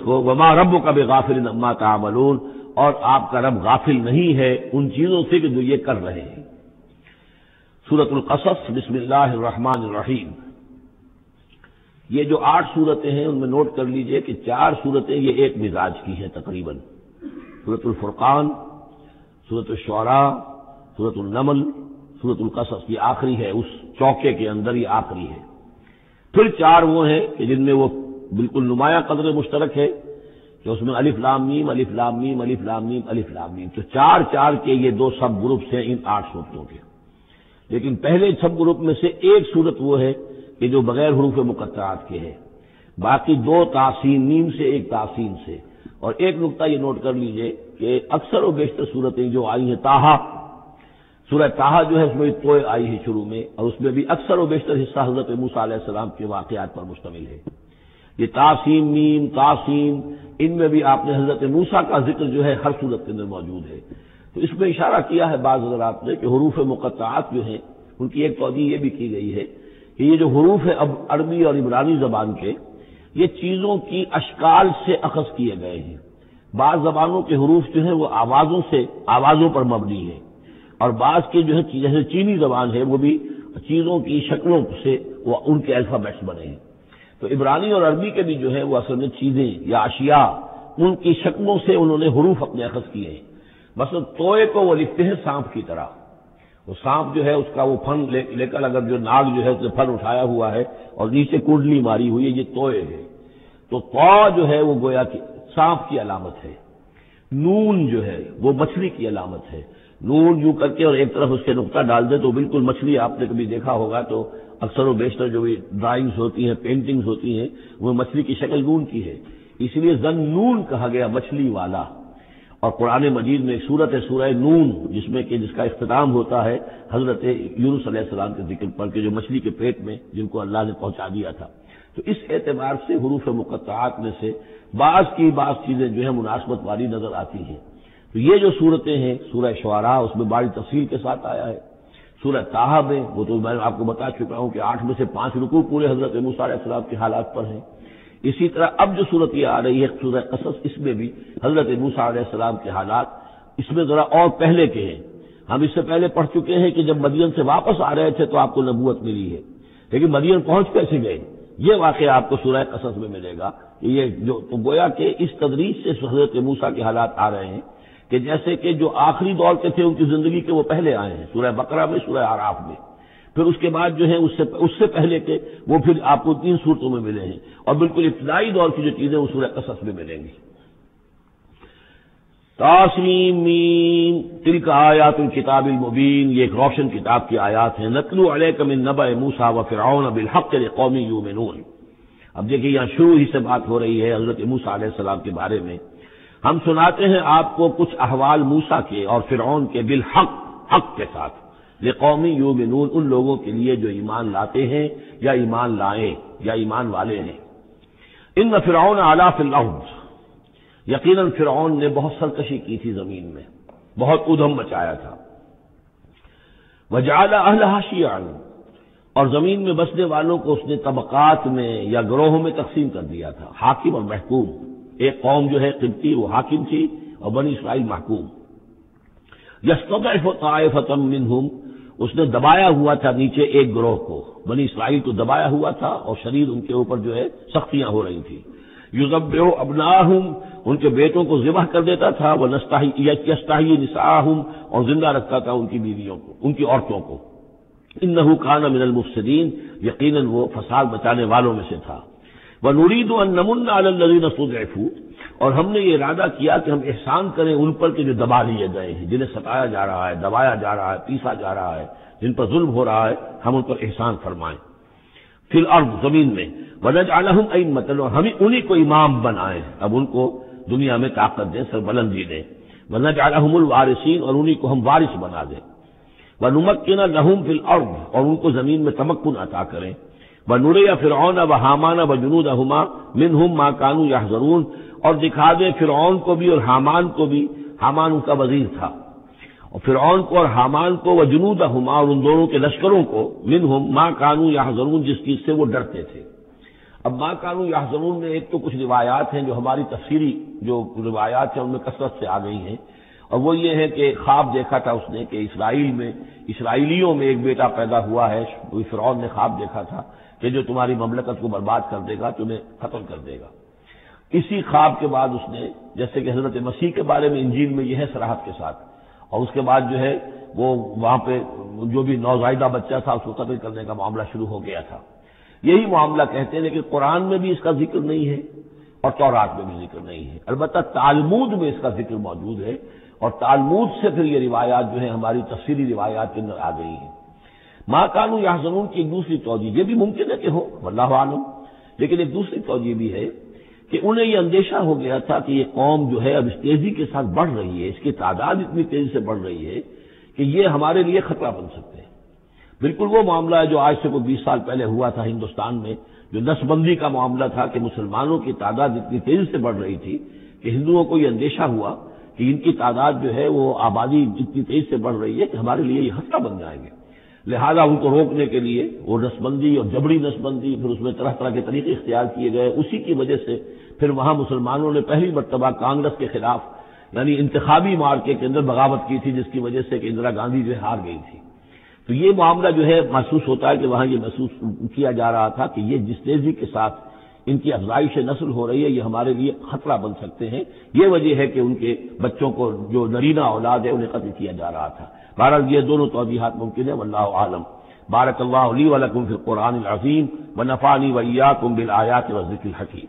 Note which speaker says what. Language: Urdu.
Speaker 1: کو وما ربک بغافل عما تعملون، اور آپ کا رب غافل نہیں ہے ان چیزوں سے کہ جو یہ کر رہے ہیں۔ سورۃ القصص، بسم اللہ الرحمن الرحیم۔ یہ جو 8 صورتیں ہیں ان میں نوٹ کر لیجئے کہ 4 صورتیں یہ ایک مزاج کی ہیں تقریباً۔ سورۃ الفرقان، سورۃ الشعراء، سورۃ النمل، سورۃ القصص، یہ آخری ہے، اس چوکے کے اندر یہ آخری ہے۔ پھر 4 وہ ہیں کہ جن میں وہ بالکل نمایاں قدر مشترک ہے کہ اس میں الف لام میم الف لام میم الف لام میم الف لام میم، تو 4 کے یہ 2 سب گروپس ہیں ان 8 صورتوں کے۔ لیکن پہلے سب گروپ میں سے ایک صورت وہ ہے کہ جو بغیر حروف مقطعات کے ہے، باقی 2 تحسین میم سے، ایک تحسین سے۔ اور ایک نقطہ یہ نوٹ کر لیجئے کہ اکثر و بیشتر صورتیں جو آئی ہیں طٰہٰ، سورہ طٰہٰ جو ہے اس میں توئے آئی ہے شروع میں، اور اس میں بھی اکثر و بیشتر حصہ حضرت موسیٰ علیہ السلام کے واقعات پر مشتمل ہے۔ یہ تاسین میم تاسین، ان میں بھی آپ نے حضرت موسیٰ کا ذکر جو ہے ہر صورت کے اندر موجود ہے۔ تو اس میں اشارہ کیا ہے بعض حضرات نے کہ حروف مقطعات جو ہیں ان کی ایک توجیہ یہ بھی کی گئی ہے کہ یہ جو حروف ہیں اب عربی اور عبرانی زبان کے، یہ چیزوں کی اشکال سے اخذ کیے گئے ہیں۔ بعض زبانوں کے حروف جو ہیں وہ آوازوں پر مبنی ہیں، اور بعض کے جو ہے جیسے چینی زبان ہے وہ بھی چیزوں کی شکلوں سے وہ ان کے الفابیٹس بنے ہیں۔ تو عبرانی اور عربی کے بھی جو ہے وہ اصل میں چیزیں یا اشیاء، ان کی شکلوں سے انہوں نے حروف اپنے اخذ کیے ہیں۔ مثلا توئے کو وہ لکھتے ہیں سانپ کی طرح، وہ سانپ جو ہے اس کا وہ پھن لے کر اگر جو ناگ جو ہے اس نے پھن اٹھایا ہوا ہے اور نیچے کنڈلی ماری ہوئی ہے، یہ توئے ہے۔ تو طا جو ہے وہ گویا کہ سانپ کی علامت ہے، نون جو ہے وہ مچھلی کی علامت ہے۔ نون یوں کر کے اور ایک طرف اس کے نقطہ ڈال دے تو بالکل مچھلی، آپ نے کبھی دیکھا ہوگا تو اکثر و بیشتر جو بھی ڈرائنگز ہوتی ہیں، پینٹنگز ہوتی ہیں، وہ مچھلی کی شکل نون کی ہے، اس لیے ذن نون کہا گیا، مچھلی والا۔ اور قرآن مجید میں ایک سورت ہے سورہ نون، جس کا اختتام ہوتا ہے حضرت یونس علیہ السلام کے ذکر پر کہ جو مچھلی کے پیٹ میں جن کو اللہ نے پہنچا دیا تھا۔ تو اس اعتبار سے حروف مقطعات میں سے بعض چیزیں جو ہے مناسبت والی نظر آتی ہیں۔ تو یہ جو صورتیں ہیں، سورہ شعراء اس میں بڑی تفصیل کے ساتھ آیا ہے، سورہ طٰہٰ میں وہ تو میں آپ کو بتا چکا ہوں کہ 8 میں سے 5 رکوع پورے حضرت موسیٰ علیہ السلام کے حالات پر ہیں۔ اسی طرح اب جو صورت یہ آ رہی ہے سورہ قصص، اس میں بھی حضرت موسیٰ علیہ السلام کے حالات اس میں ذرا اور پہلے کے ہیں۔ ہم اس سے پہلے پڑھ چکے ہیں کہ جب مدین سے واپس آ رہے تھے تو آپ کو نبوت ملی ہے، لیکن مدین پہنچ کیسے گئے، یہ واقعہ آپ کو سورہ قصص میں ملے گا۔ یہ جو تو گویا کہ اس تدریج سے حضرت موسیٰ کے حالات آ رہے ہیں کہ جیسے کہ جو آخری دور کے تھے ان کی زندگی کے وہ پہلے آئے ہیں، سورہ بقرہ میں، سورہ اعراف میں، پھر اس کے بعد جو ہے اس سے پہلے کے وہ پھر آپ کو 3 صورتوں میں ملے ہیں، اور بالکل ابتدائی دور کی جو چیزیں وہ سورہ قصص میں ملیں گی۔ طاسین میم تلک آیات الکتاب المبین، یہ ایک روشن کتاب کی آیات ہیں۔ نتلو علیک من نبأ موسیٰ وفرعون بالحق لقوم یؤمنون۔ اب دیکھیے یہاں شروع ہی سے بات ہو رہی ہے حضرت موسیٰ علیہ السلام کے بارے میں۔ ہم سناتے ہیں آپ کو کچھ احوال موسیٰ کے اور فرعون کے، بالحق، حق کے ساتھ، لقوم یؤمنون، ان لوگوں کے لیے جو ایمان لاتے ہیں یا ایمان لائیں یا ایمان والے ہیں۔ ان فرعون علا فی الارض، یقیناً فرعون نے بہت سرکشی کی تھی زمین میں، بہت ادھم مچایا تھا۔ وجعل اہلہا شیعا، اور زمین میں بسنے والوں کو اس نے طبقات میں یا گروہوں میں تقسیم کر دیا تھا، حاکم اور محکوم۔ ایک قوم جو ہے قبطی وہ حاکم تھی اور بنی اسرائیل محکوم۔ یستضعف طائفۃ منہم، اس نے دبایا ہوا تھا نیچے ایک گروہ کو، بنی اسرائیل کو دبایا ہوا تھا اور شدید ان کے اوپر جو ہے سختیاں ہو رہی تھی۔ یذبح ابناہم، ان کے بیٹوں کو ذبح کر دیتا تھا، یستحیی نساءہم، اور زندہ رکھتا تھا ان کی بیویوں کو، ان کی عورتوں کو۔ انہ کان من المفسدین، یقیناً وہ فساد مچانے والوں میں سے تھا۔ وَنُرِيدُ أَن نَّمُنَّ عَلَى الَّذِينَ اسْتُضْعِفُوا، اور ہم نے یہ ارادہ کیا کہ ہم احسان کریں ان پر کہ جو دبا لیے گئے ہیں، جنہیں ستایا جا رہا ہے، دبایا جا رہا ہے، پیسا جا رہا ہے، جن پر ظلم ہو رہا ہے، ہم ان پر احسان فرمائیں۔ فی الارض، زمین میں، وَنَجْعَلَهُمْ أَئِمَّةً، اور ہم انہی کو امام بنائیں، اب ان کو دنیا میں طاقت دیں، سربلندی دیں۔ وَنَجْعَلَهُمُ الْوَارِثِينَ، اور انہی کو ہم وارث بنا دیں۔ وَنُمَكِّنَ لَهُمْ فِي الْأَرْضِ، اور ان کو زمین میں تمکن عطا کریں۔ وَنُرِيَ فِرْعَوْنَ وَحَامَانَ وَجُنُودَهُمَا مِنْهُمْ مَا كَانُوا يَحْذَرُونَ، اور دکھا دیں فرعون کو بھی اور حامان کو بھی، حامان ان کا وزیر تھا، اور فرعون کو اور حامان کو، وجنودہما، اور ان دونوں کے لشکروں کو، منہم ما كانوا يحذرون، جس چیز سے وہ ڈرتے تھے۔ اب ما کانوا یحزنون میں ایک تو کچھ روایات ہیں جو ہماری تفسیری جو روایات ہیں ان میں کثرت سے آ گئی ہیں، اور وہ یہ ہے کہ خواب دیکھا تھا اس نے کہ اسرائیلیوں میں ایک بیٹا پیدا ہوا ہے، فرعون نے خواب دیکھا تھا کہ جو تمہاری مملکت کو برباد کر دے گا، تمہیں ختم کر دے گا۔ اسی خواب کے بعد اس نے، جیسے کہ حضرت مسیح کے بارے میں انجیل میں یہ ہے صراحت کے ساتھ، اور اس کے بعد جو ہے وہ وہاں پہ جو بھی نوزائیدہ بچہ تھا اس کو قتل کرنے کا معاملہ شروع ہو گیا تھا۔ یہی معاملہ کہتے ہیں لیکن قرآن میں بھی اس کا ذکر نہیں ہے اور تورات میں بھی ذکر نہیں ہے، البتہ تالمود میں اس کا ذکر موجود ہے، اور تالمود سے پھر یہ روایات جو ہیں ہماری تفسیری روایات کے اندر آ گئی ہیں۔ ما کانوا یحزنون کی ایک دوسری توجہ یہ بھی ممکن ہے کہ ہو، واللہ عالم، لیکن ایک دوسری توجہ بھی ہے کہ انہیں یہ اندیشہ ہو گیا تھا کہ یہ قوم جو ہے اب اس تیزی کے ساتھ بڑھ رہی ہے، اس کی تعداد اتنی تیزی سے بڑھ رہی ہے کہ یہ ہمارے لیے خطرہ بن سکتے ہیں۔ بالکل وہ معاملہ ہے جو آج سے کوئی 20 سال پہلے ہوا تھا ہندوستان میں، جو نسل بندی کا معاملہ تھا کہ مسلمانوں کی تعداد اتنی تیزی سے بڑھ رہی تھی کہ ہندوؤں کو یہ اندیشہ ہوا کہ ان کی تعداد جو ہے وہ آبادی اتنی تیزی سے بڑھ رہی ہے کہ ہمارے لیے یہ خطرہ بن جائیں گے، لہذا ان کو روکنے کے لیے وہ نسل بندی اور جبری نسل بندی، پھر اس میں طرح طرح کے طریقے اختیار کیے گئے۔ اسی کی وجہ سے پھر وہاں مسلمانوں نے پہلی مرتبہ کانگریس کے خلاف یعنی انتخابی مارکے کے اندر بغاوت کی تھی، جس کی وجہ سے کہ اندرا گاندھی جو ہے ہار گئی تھی۔ تو یہ معاملہ جو ہے محسوس ہوتا ہے کہ وہاں یہ محسوس کیا جا رہا تھا کہ یہ جس تیزی کے ساتھ ان کی افزائش نسل ہو رہی ہے یہ ہمارے لیے خطرہ بن سکتے ہیں، یہ وجہ ہے کہ ان کے بچوں کو جو نرینہ اولاد ہے انہیں قتل کیا جا رہا تھا۔ بہرحال یہ دونوں توجیحات ممکن ہیں، واللہ عالم۔ بارک اللہ لی ولکم فی القرآن العظیم ونفعنی وإیاکم بالآیات والذکر الحکیم۔